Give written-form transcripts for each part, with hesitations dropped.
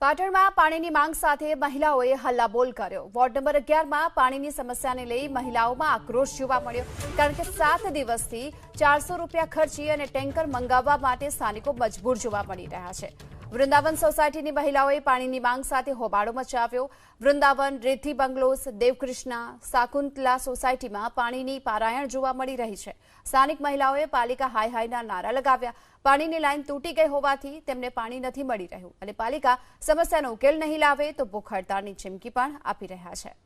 પાટણમાં પાણીની માંગ સાથે મહિલાઓએ હલ્લાબોલ કર્યો। વોર્ડ નંબર 11માં પાણીની સમસ્યાને લઈ મહિલાઓમાં આક્રોશ જોવા મળ્યો, કારણ કે 7 દિવસથી 400 રૂપિયા ખર્ચી અને ટેન્કર મંગાવવા માટે સ્થાનિકો મજબૂર જોવા મળી રહ્યા છે। વૃંદાવન સોસાયટીની મહિલાઓએ પાણીની માંગ સાથે હોબાળો મચાવ્યો। વૃંદાવન, રેથી બંગલોસ, દેવકૃષ્ણા, શાકુંતલા સોસાયટીમાં પાણીની પારાયણ જોવા મળી રહી છે। સ્થાનિક મહિલાઓએ પાલિકા હાય હાયના નારા લગાવ્યા। પાણીની લાઈન તૂટી ગઈ હોવાથી તેમને પાણી નથી મળી રહ્યું અને પાલિકા સમસ્યાનો ઉકેલ નહીં લાવે તો ભૂખ હડતાળની ચીમકી પણ આપી રહ્યા છે।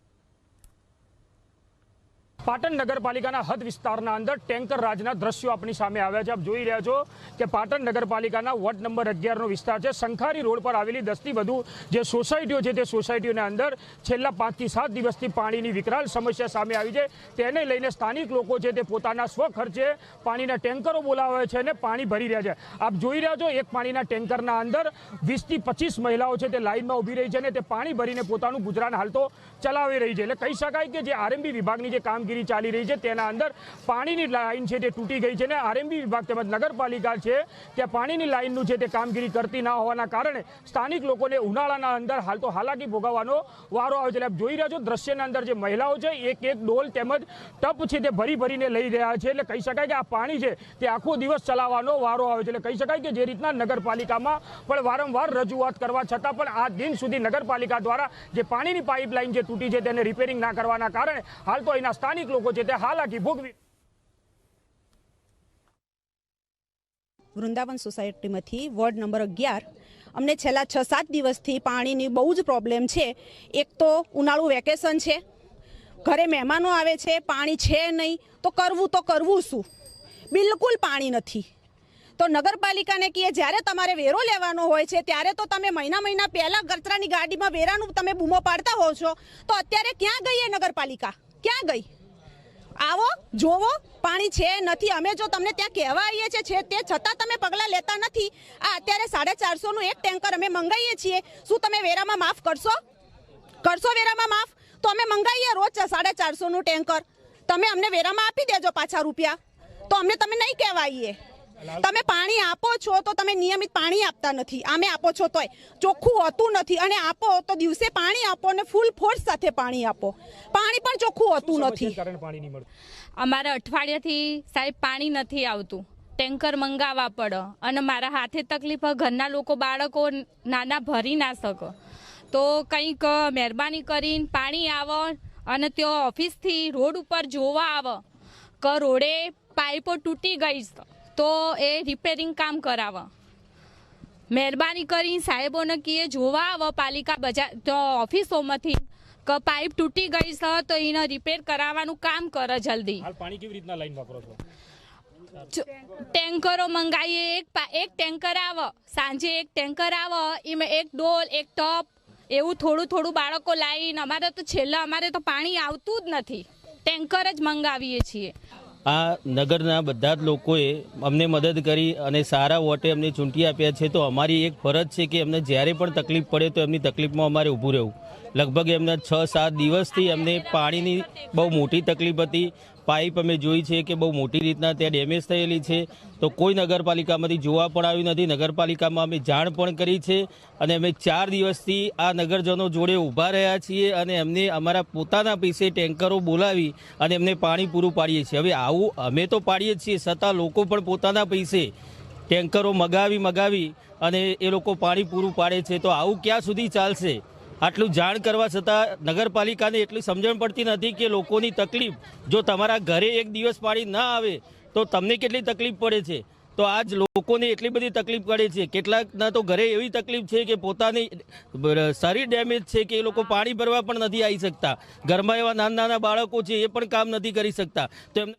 પાટણ નગરપાલિકાના હદ વિસ્તારના અંદર ટેન્કર રાજના દ્રશ્યો આપણી સામે આવ્યા છે। આપ જોઈ રહ્યા છો કે પાટણ નગરપાલિકાના વોર્ડ નંબર 11નો વિસ્તાર છે। શંખારી રોડ પર આવેલી 10થી વધુ જે સોસાયટીઓ છે તે સોસાયટીઓના અંદર છેલ્લા 5 થી 7 દિવસથી પાણીની વિકરાળ સમસ્યા સામે આવી છે। તેને લઈને સ્થાનિક લોકો છે તે પોતાના સ્વખર્ચે પાણીના ટેન્કરો બોલાવે છે અને પાણી ભરી રહ્યા છે। આપ જોઈ રહ્યા છો એક પાણીના ટેન્કરના અંદર 20 થી 25 મહિલાઓ છે તે લાઇનમાં ઊભી રહી છે અને તે પાણી ભરીને પોતાનું ગુજરાન હાલ તો ચલાવી રહી છે। એટલે કહી શકાય કે જે આરએમબી વિભાગની જે કામગીરી ચાલી રહી છે તેના અંદર પાણીની લાઈન છે તે તૂટી ગઈ છે અને આરએમબી વિભાગ તેમજ નગરપાલિકા છે ત્યાં પાણીની લાઈનનું છે તે કામગીરી કરતી ના હોવાના કારણે સ્થાનિક લોકોને ઉનાળાના અંદર હાલ તો હાલાકી ભોગવવાનો વારો આવે છે। આપ જોઈ રહ્યા છો દ્રશ્યના અંદર જે મહિલાઓ છે એક ડોલ તેમજ ટપ છે તે ભરીને લઈ રહ્યા છે। એટલે કહી શકાય કે આ પાણી છે તે આખો દિવસ ચલાવવાનો વારો આવે છે। એટલે કહી શકાય કે જે રીતના નગરપાલિકામાં પણ વારંવાર રજૂઆત કરવા છતાં પણ આ દિન સુધી નગરપાલિકા દ્વારા જે પાણીની પાઇપલાઇન જે તૂટી છે તેને રિપેરિંગ ના કરવાના કારણે હાલ તો અહીંના સ્થાનિક લોકો છે તે હાલાકી ભોગવી। વૃંદાવન સોસાયટીમાંથી વોર્ડ નંબર 11 અમને છેલ્લા 6-7 દિવસથી પાણીની બહુ જ પ્રોબ્લેમ છે। એક તો ઉનાળુ વેકેશન છે, ઘરે મહેમાનો આવે છે, પાણી છે નહીં તો કરવું શું? બિલકુલ પાણી નથી તો નગરપાલિકાને કહીએ જ્યારે તમારે વેરો લેવાનો હોય છે ત્યારે તો તમે મહિના પહેલાં કચરાની ગાડીમાં વેરાનું તમે બૂમો પાડતા હો છો, તો અત્યારે ક્યાં ગઈ એ નગરપાલિકા? ક્યાં ગઈ? આવો જોવો, પાણી છે નથી। અમે જો તમને ત્યાં કહેવા આવીએ છીએ તે છતાં તમે પગલાં લેતા નથી। આ અત્યારે 450નું એક ટેન્કર અમે મંગાવીએ છીએ, શું તમે વેરામાં માફ કરશો? વેરામાં માફ? તો અમે મંગાવીએ રોજ 450નું ટેન્કર, તમે અમને વેરામાં આપી દેજો પાછા રૂપિયા, તો અમને તમે નહીં કહેવાઈએ। તમે પાણી આપો છો તો તમે નિયમિત પાણી આપતા નથી। આમે આપો છો તોય ચોખ્ખું હોતું નથી, અને આપો તો દિવસે પાણી આપો અને ફૂલ ફોર્સ સાથે પાણી આપો, પાણી પણ ચોખ્ખું હોતું નથી। અમારા અઠવાડિયાથી સાહેબ પાણી નથી આવતું, ટેન્કર મંગાવવા પડે અને મારા હાથે તકલીફ, ઘરના લોકો બાળકો નાના ભરી ના શકે, તો કંઈક મહેરબાની કરીને પાણી આવે અને તેઓ ઓફિસથી રોડ ઉપર જોવા આવે કે રોડે પાઇપો તૂટી ગઈ તો એ રિપેરિંગ કામ કરાવે। મહેરબાની કરી સાહેબોને કહીએ જોવા આવે પાલિકા બજાર તો ઓફિસોમાંથી કે પાઇપ તૂટી ગઈ છે તો એને રિપેર કરાવવાનું કામ કરે જલ્દી। પાણી કેવી રીતના લાઈન વાપરો છો? ટેન્કરો મંગાવીએ, એક ટેન્કર આવે, સાંજે એક ટેન્કર આવે, એમાં એક ડોલ એક ટપ એવું થોડું બાળકો લાવીને અમારે તો અમારે તો પાણી આવતું જ નથી, ટેન્કર જ મંગાવીએ છીએ। આ નગરના બધા જ લોકોએ અમને મદદ કરી અને સારા વોટે અમને ચૂંટી આપ્યા છે, તો અમારી એક ફરજ છે કે એમને જ્યારે પણ તકલીફ પડે તો એમની તકલીફમાં અમારે ઊભું રહેવું। લગભગ એમના 6-7 દિવસથી અમને પાણીની બહુ મોટી તકલીફ હતી। પાઇપ અમે જોઈ છે કે બહુ મોટી રીતના ત્યાં ડેમેજ થયેલી છે, તો કોઈ નગરપાલિકામાંથી જોવા પણ આવ્યું નથી। નગરપાલિકામાં અમે જાણ પણ કરી છે અને અમે 4 દિવસથી આ નગરજનો જોડે ઊભા રહ્યા છીએ અને એમને અમારા પોતાના પૈસે ટેન્કરો બોલાવી અને એમને પાણી પૂરું પાડીએ છીએ। હવે આવું અમે તો પાડીએ છીએ, છતાં લોકો પણ પોતાના પૈસે ટેન્કરો મગાવી અને એ લોકો પાણી પૂરું પાડે છે, તો આવું ક્યાં સુધી ચાલશે? આટલું જાણ કરવા છતાં નગરપાલિકાને એટલી સમજણ પડતી નથી કે લોકોની તકલીફ, જો તમારા ઘરે એક દિવસ પાણી ના આવે તો તમને કેટલી તકલીફ પડે છે, તો આજ લોકોને એટલી બધી તકલીફ પડે છે। કેટલાકના તો ઘરે એવી તકલીફ છે કે પોતાની શરીર ડેમેજ છે કે એ લોકો પાણી ભરવા પણ નથી આવી શકતા, ઘરમાં એવા નાના બાળકો છે એ પણ કામ નથી કરી શકતા, તો એમને